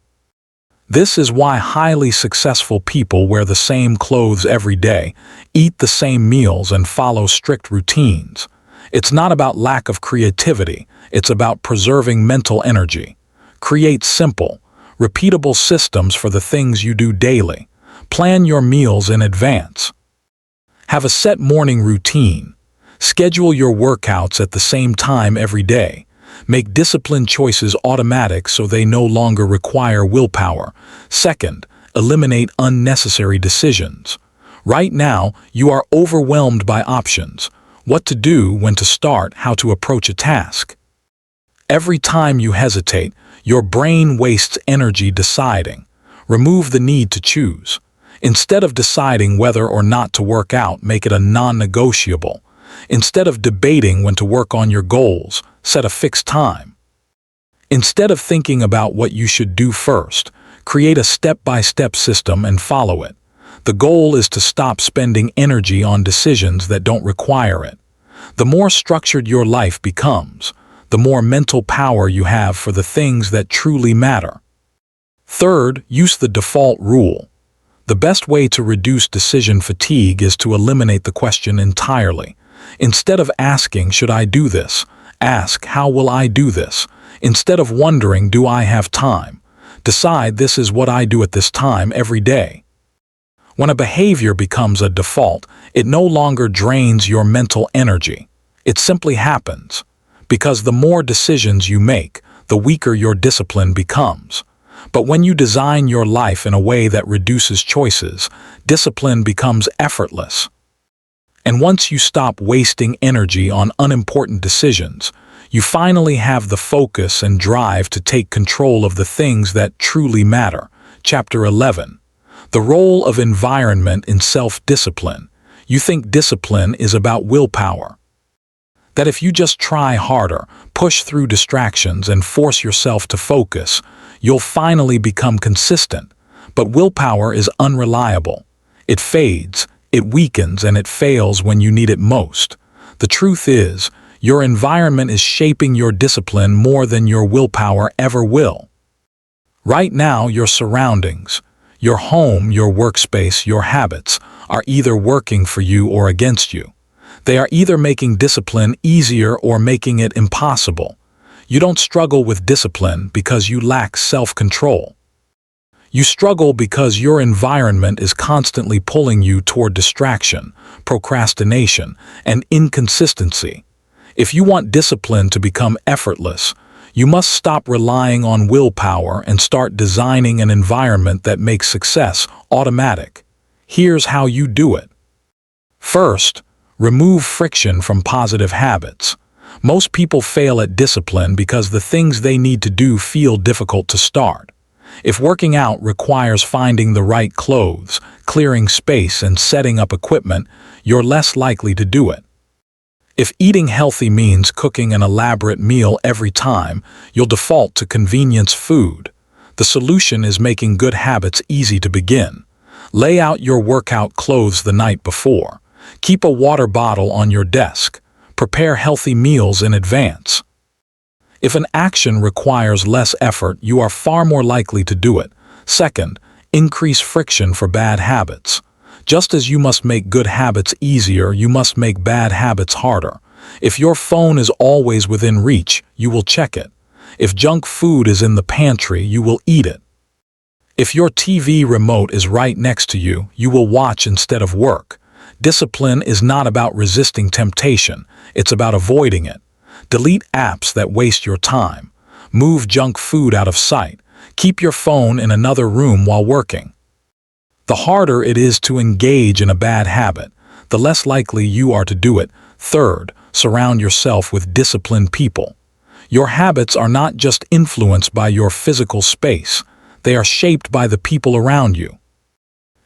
This is why highly successful people wear the same clothes every day, eat the same meals, and follow strict routines. It's not about lack of creativity, it's about preserving mental energy. Create simple, repeatable systems for the things you do daily. Plan your meals in advance. Have a set morning routine. Schedule your workouts at the same time every day. Make disciplined choices automatic so they no longer require willpower. Second, eliminate unnecessary decisions. Right now, you are overwhelmed by options. What to do, when to start, how to approach a task. Every time you hesitate, your brain wastes energy deciding. Remove the need to choose. Instead of deciding whether or not to work out, make it a non-negotiable. Instead of debating when to work on your goals, set a fixed time. Instead of thinking about what you should do first, create a step-by-step system and follow it. The goal is to stop spending energy on decisions that don't require it. The more structured your life becomes, the more mental power you have for the things that truly matter. Third, use the default rule. The best way to reduce decision fatigue is to eliminate the question entirely. Instead of asking, "Should I do this?" ask, "How will I do this?" Instead of wondering, "Do I have time?" decide, "This is what I do at this time every day." When a behavior becomes a default, it no longer drains your mental energy. It simply happens. Because the more decisions you make, the weaker your discipline becomes. But when you design your life in a way that reduces choices, discipline becomes effortless. And once you stop wasting energy on unimportant decisions, you finally have the focus and drive to take control of the things that truly matter. Chapter 11. The role of environment in self-discipline. You think discipline is about willpower. That if you just try harder, push through distractions, and force yourself to focus, you'll finally become consistent. But willpower is unreliable. It fades, it weakens, and it fails when you need it most. The truth is, your environment is shaping your discipline more than your willpower ever will. Right now, your surroundings, your home, your workspace, your habits, are either working for you or against you. They are either making discipline easier or making it impossible. You don't struggle with discipline because you lack self-control. You struggle because your environment is constantly pulling you toward distraction, procrastination, and inconsistency. If you want discipline to become effortless, you must stop relying on willpower and start designing an environment that makes success automatic. Here's how you do it. First, remove friction from positive habits. Most people fail at discipline because the things they need to do feel difficult to start. If working out requires finding the right clothes, clearing space, and setting up equipment, you're less likely to do it. If eating healthy means cooking an elaborate meal every time, you'll default to convenience food. The solution is making good habits easy to begin. Lay out your workout clothes the night before. Keep a water bottle on your desk. Prepare healthy meals in advance. If an action requires less effort, you are far more likely to do it. Second, increase friction for bad habits. Just as you must make good habits easier, you must make bad habits harder. If your phone is always within reach, you will check it. If junk food is in the pantry, you will eat it. If your TV remote is right next to you, you will watch instead of work. Discipline is not about resisting temptation, it's about avoiding it. Delete apps that waste your time. Move junk food out of sight. Keep your phone in another room while working. The harder it is to engage in a bad habit, the less likely you are to do it. Third, surround yourself with disciplined people. Your habits are not just influenced by your physical space, they are shaped by the people around you.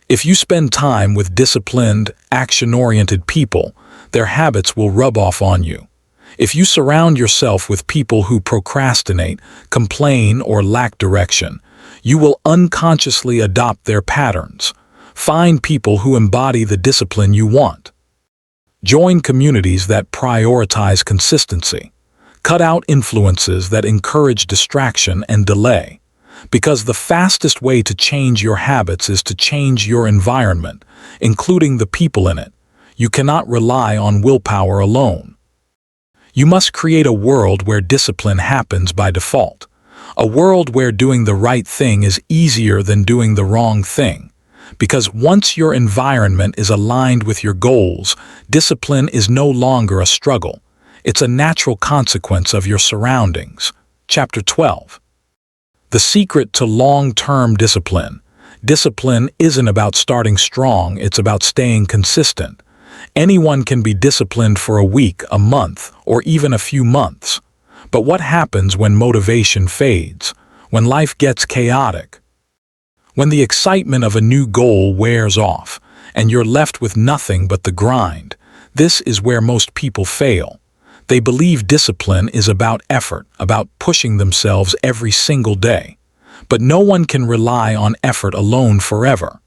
If you spend time with disciplined, action-oriented people, their habits will rub off on you. If you surround yourself with people who procrastinate, complain, or lack direction, you will unconsciously adopt their patterns. Find people who embody the discipline you want. Join communities that prioritize consistency. Cut out influences that encourage distraction and delay. Because the fastest way to change your habits is to change your environment, including the people in it. You cannot rely on willpower alone. You must create a world where discipline happens by default. A world where doing the right thing is easier than doing the wrong thing. Because once your environment is aligned with your goals, discipline is no longer a struggle. It's a natural consequence of your surroundings. Chapter 12. The secret to long-term discipline. Discipline isn't about starting strong, it's about staying consistent. Anyone can be disciplined for a week, a month, or even a few months. But what happens when motivation fades? When life gets chaotic? When the excitement of a new goal wears off, and you're left with nothing but the grind? This is where most people fail. They believe discipline is about effort, about pushing themselves every single day. But no one can rely on effort alone forever.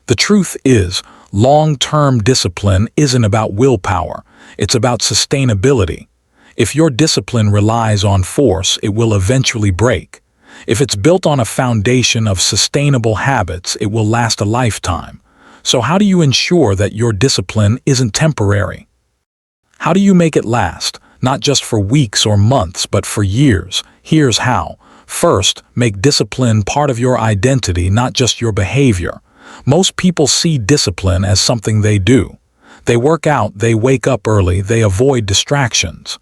The truth is, long-term discipline isn't about willpower, it's about sustainability. If your discipline relies on force, it will eventually break. If it's built on a foundation of sustainable habits, it will last a lifetime. So how do you ensure that your discipline isn't temporary? How do you make it last, not just for weeks or months, but for years? Here's how. First, make discipline part of your identity, not just your behavior. Most people see discipline as something they do. They work out, they wake up early, they avoid distractions.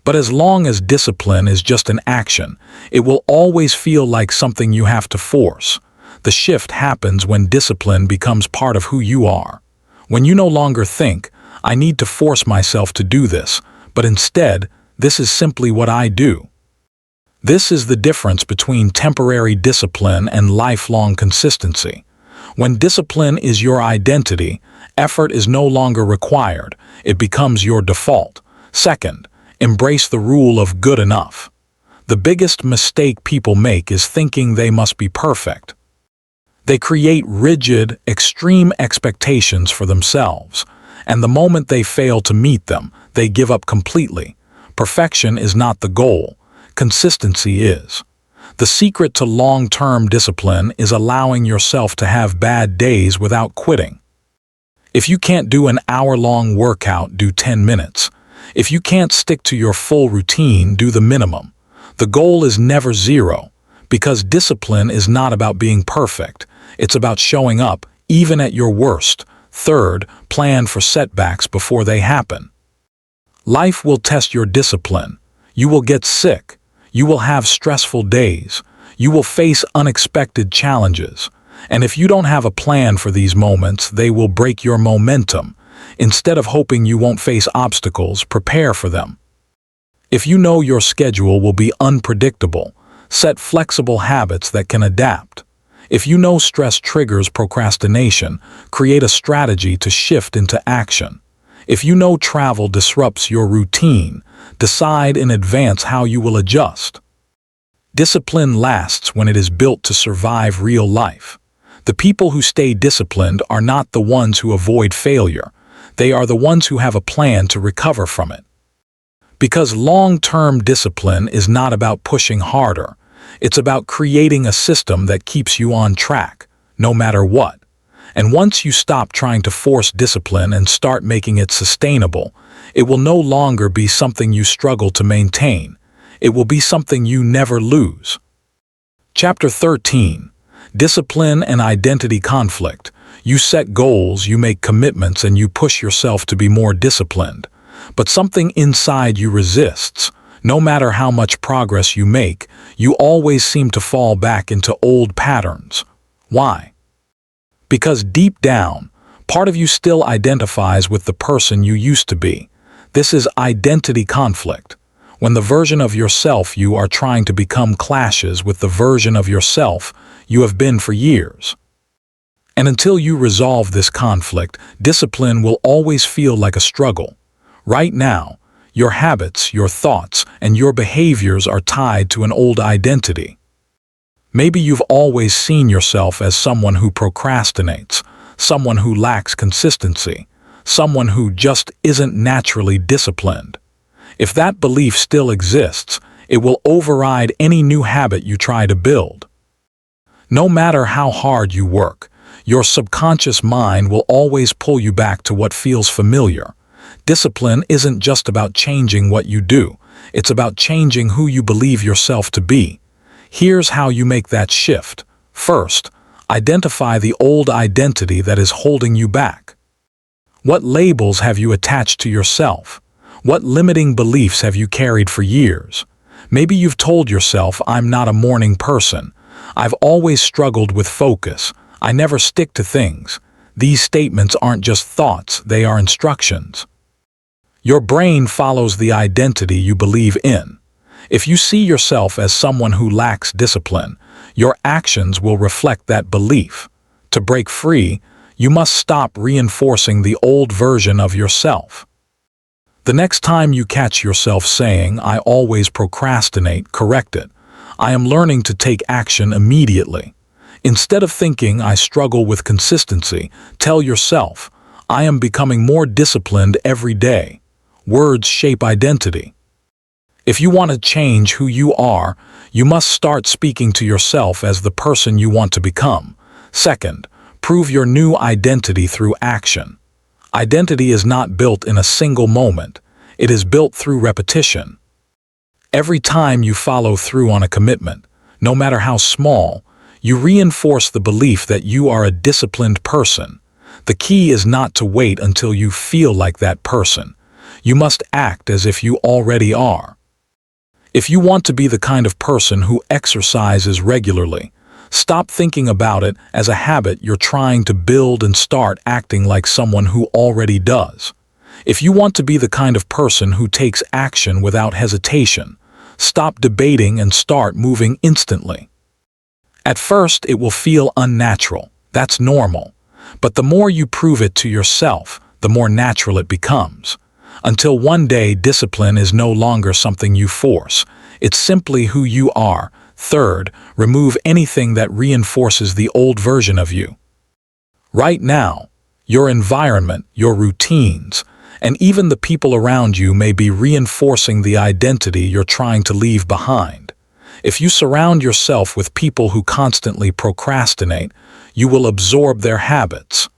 But as long as discipline is just an action, it will always feel like something you have to force. The shift happens when discipline becomes part of who you are. When you no longer think, I need to force myself to do this, but instead, this is simply what I do. This is the difference between temporary discipline and lifelong consistency. When discipline is your identity, effort is no longer required. It becomes your default. Second, embrace the rule of good enough. The biggest mistake people make is thinking they must be perfect. They create rigid, extreme expectations for themselves, and the moment they fail to meet them, they give up completely. Perfection is not the goal. Consistency is. The secret to long-term discipline is allowing yourself to have bad days without quitting. If you can't do an hour-long workout, do 10 minutes. If you can't stick to your full routine, do the minimum. The goal is never zero, because discipline is not about being perfect. It's about showing up, even at your worst. Third, plan for setbacks before they happen. Life will test your discipline. You will get sick. You will have stressful days. You will face unexpected challenges. And if you don't have a plan for these moments, they will break your momentum. Instead of hoping you won't face obstacles, prepare for them. If you know your schedule will be unpredictable, set flexible habits that can adapt. If you know stress triggers procrastination, create a strategy to shift into action. If you know travel disrupts your routine, decide in advance how you will adjust. Discipline lasts when it is built to survive real life. The people who stay disciplined are not the ones who avoid failure. They are the ones who have a plan to recover from it. Because long-term discipline is not about pushing harder. It's about creating a system that keeps you on track, no matter what. And once you stop trying to force discipline and start making it sustainable, it will no longer be something you struggle to maintain. It will be something you never lose. Chapter 13. Discipline and identity conflict. You set goals, you make commitments, and you push yourself to be more disciplined. But something inside you resists. No matter how much progress you make, you always seem to fall back into old patterns. Why? Because deep down, part of you still identifies with the person you used to be. This is identity conflict. When the version of yourself you are trying to become clashes with the version of yourself you have been for years. And until you resolve this conflict, discipline will always feel like a struggle. Right now, your habits, your thoughts, and your behaviors are tied to an old identity. Maybe you've always seen yourself as someone who procrastinates, someone who lacks consistency, someone who just isn't naturally disciplined. If that belief still exists, it will override any new habit you try to build. No matter how hard you work, your subconscious mind will always pull you back to what feels familiar. Discipline isn't just about changing what you do, it's about changing who you believe yourself to be. Here's how you make that shift. First, identify the old identity that is holding you back. What labels have you attached to yourself? What limiting beliefs have you carried for years? Maybe you've told yourself, I'm not a morning person. I've always struggled with focus. I never stick to things. These statements aren't just thoughts, they are instructions. Your brain follows the identity you believe in. If you see yourself as someone who lacks discipline, your actions will reflect that belief. To break free, you must stop reinforcing the old version of yourself. The next time you catch yourself saying, I always procrastinate, correct it. I am learning to take action immediately. Instead of thinking, I struggle with consistency, tell yourself, I am becoming more disciplined every day. Words shape identity. If you want to change who you are, you must start speaking to yourself as the person you want to become. Second, prove your new identity through action. Identity is not built in a single moment. It is built through repetition. Every time you follow through on a commitment, no matter how small, you reinforce the belief that you are a disciplined person. The key is not to wait until you feel like that person. You must act as if you already are. If you want to be the kind of person who exercises regularly, stop thinking about it as a habit you're trying to build and start acting like someone who already does. If you want to be the kind of person who takes action without hesitation, stop debating and start moving instantly. At first, it will feel unnatural. That's normal. But the more you prove it to yourself, the more natural it becomes. Until one day, discipline is no longer something you force. It's simply who you are. Third, remove anything that reinforces the old version of you. Right now, your environment, your routines, and even the people around you may be reinforcing the identity you're trying to leave behind. If you surround yourself with people who constantly procrastinate, you will absorb their habits.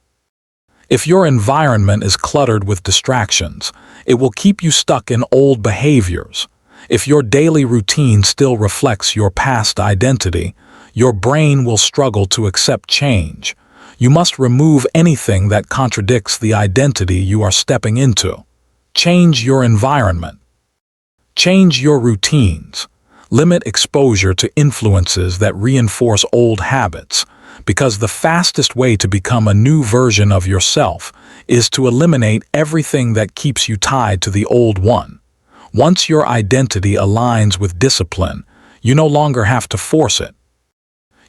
If your environment is cluttered with distractions, it will keep you stuck in old behaviors. If your daily routine still reflects your past identity, your brain will struggle to accept change. You must remove anything that contradicts the identity you are stepping into. Change your environment. Change your routines. Limit exposure to influences that reinforce old habits, because the fastest way to become a new version of yourself is to eliminate everything that keeps you tied to the old one. Once your identity aligns with discipline, you no longer have to force it.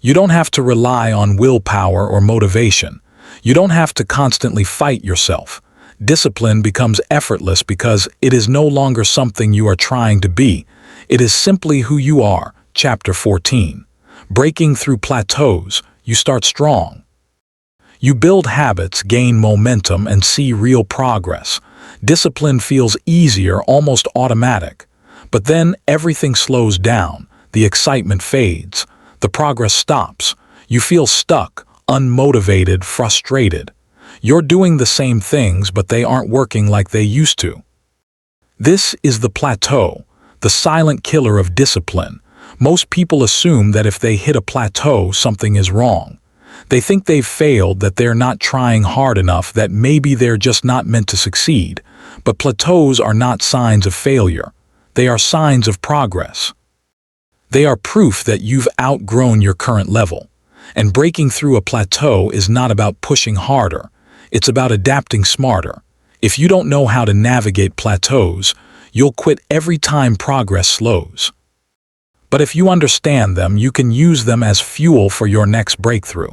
You don't have to rely on willpower or motivation. You don't have to constantly fight yourself. Discipline becomes effortless because it is no longer something you are trying to be. It is simply who you are. Chapter 14. Breaking through plateaus, you start strong. You build habits, gain momentum, and see real progress. Discipline feels easier, almost automatic. But then everything slows down. The excitement fades. The progress stops. You feel stuck, unmotivated, frustrated. You're doing the same things, but they aren't working like they used to. This is the plateau, the silent killer of discipline. Most people assume that if they hit a plateau, something is wrong. They think they've failed, that they're not trying hard enough, that maybe they're just not meant to succeed. But plateaus are not signs of failure. They are signs of progress. They are proof that you've outgrown your current level. And breaking through a plateau is not about pushing harder. It's about adapting smarter. If you don't know how to navigate plateaus, you'll quit every time progress slows. But if you understand them, you can use them as fuel for your next breakthrough.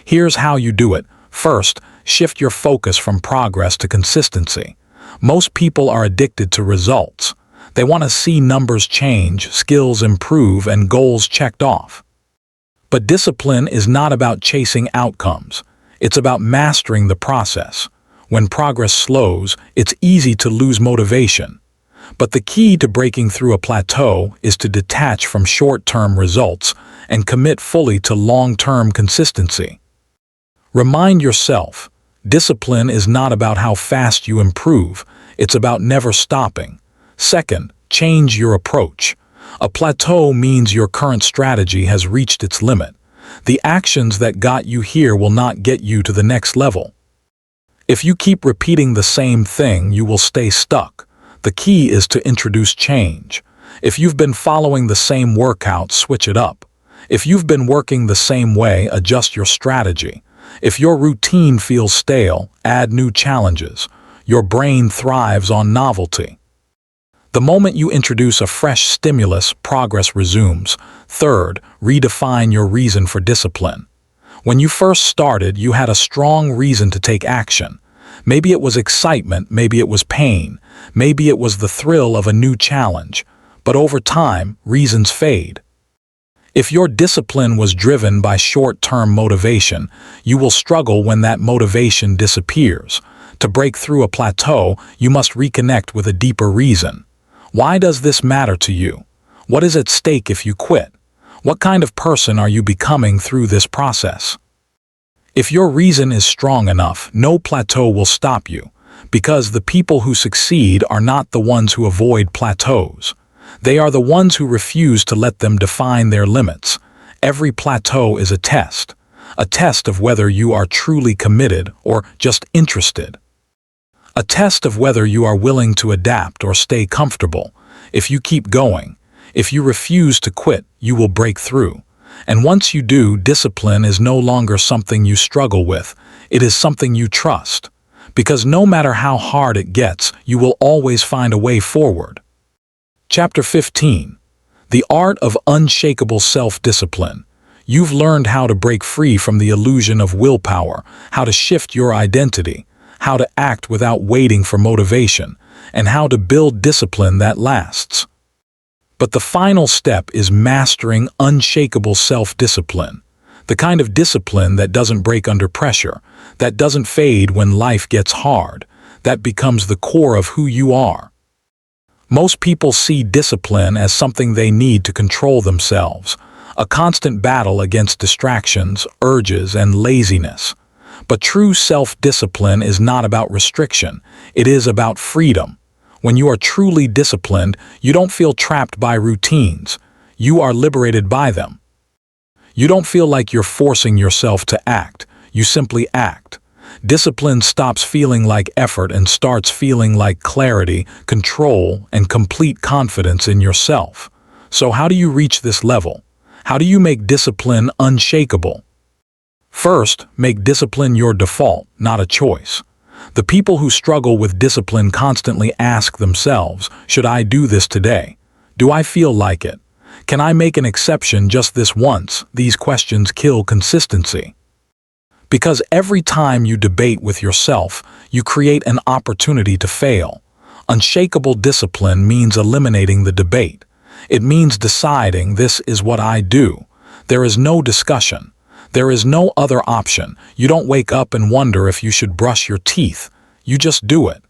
Here's how you do it. First, shift your focus from progress to consistency. Most people are addicted to results. They want to see numbers change, skills improve, and goals checked off. But discipline is not about chasing outcomes. It's about mastering the process. When progress slows, it's easy to lose motivation. But the key to breaking through a plateau is to detach from short-term results and commit fully to long-term consistency. Remind yourself, discipline is not about how fast you improve, it's about never stopping. Second, change your approach. A plateau means your current strategy has reached its limit. The actions that got you here will not get you to the next level. If you keep repeating the same thing, you will stay stuck. The key is to introduce change. If you've been following the same workout, switch it up. If you've been working the same way, adjust your strategy. If your routine feels stale, add new challenges. Your brain thrives on novelty. The moment you introduce a fresh stimulus, progress resumes. Third, redefine your reason for discipline. When you first started, you had a strong reason to take action. Maybe it was excitement, maybe it was pain, maybe it was the thrill of a new challenge. But over time, reasons fade. If your discipline was driven by short-term motivation, you will struggle when that motivation disappears. To break through a plateau, you must reconnect with a deeper reason. Why does this matter to you? What is at stake if you quit? What kind of person are you becoming through this process? If your reason is strong enough, no plateau will stop you, because the people who succeed are not the ones who avoid plateaus. They are the ones who refuse to let them define their limits. Every plateau is a test of whether you are truly committed or just interested. A test of whether you are willing to adapt or stay comfortable. If you keep going, if you refuse to quit, you will break through. And once you do, discipline is no longer something you struggle with. It is something you trust. Because no matter how hard it gets, you will always find a way forward. Chapter 15. The Art of Unshakable Self-Discipline. You've learned how to break free from the illusion of willpower, how to shift your identity, how to act without waiting for motivation, and how to build discipline that lasts. But the final step is mastering unshakable self-discipline, the kind of discipline that doesn't break under pressure, that doesn't fade when life gets hard, that becomes the core of who you are. Most people see discipline as something they need to control themselves, a constant battle against distractions, urges, and laziness. But true self-discipline is not about restriction. It is about freedom. When you are truly disciplined, you don't feel trapped by routines. You are liberated by them. You don't feel like you're forcing yourself to act. You simply act. Discipline stops feeling like effort and starts feeling like clarity, control, and complete confidence in yourself. So how do you reach this level? How do you make discipline unshakable? First, make discipline your default, not a choice. The people who struggle with discipline constantly ask themselves, should I do this today? Do I feel like it? Can I make an exception just this once? These questions kill consistency. Because every time you debate with yourself, you create an opportunity to fail. Unshakable discipline means eliminating the debate. It means deciding this is what I do. There is no discussion. There is no other option. You don't wake up and wonder if you should brush your teeth. You just do it.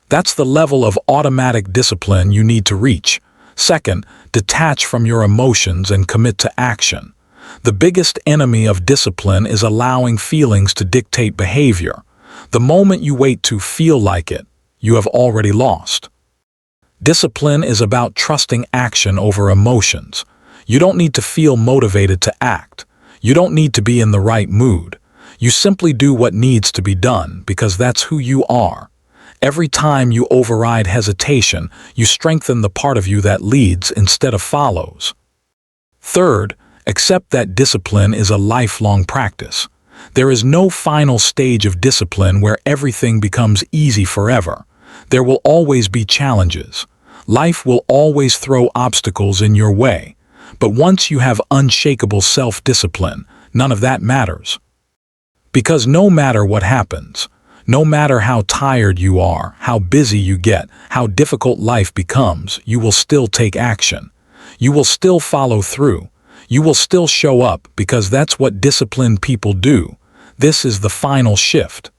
That's the level of automatic discipline you need to reach. Second, detach from your emotions and commit to action. The biggest enemy of discipline is allowing feelings to dictate behavior. The moment you wait to feel like it, you have already lost. Discipline is about trusting action over emotions. You don't need to feel motivated to act. You don't need to be in the right mood. You simply do what needs to be done because that's who you are. Every time you override hesitation, you strengthen the part of you that leads instead of follows. Third, accept that discipline is a lifelong practice. There is no final stage of discipline where everything becomes easy forever. There will always be challenges. Life will always throw obstacles in your way. But once you have unshakable self-discipline, none of that matters. Because no matter what happens, no matter how tired you are, how busy you get, how difficult life becomes, you will still take action. You will still follow through. You will still show up because that's what disciplined people do. This is the final shift.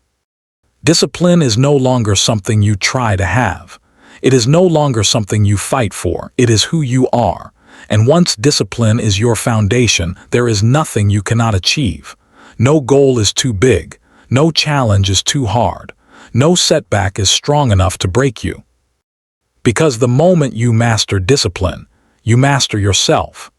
Discipline is no longer something you try to have. It is no longer something you fight for. It is who you are. And once discipline is your foundation, there is nothing you cannot achieve. No goal is too big. No challenge is too hard. No setback is strong enough to break you. Because the moment you master discipline, you master yourself.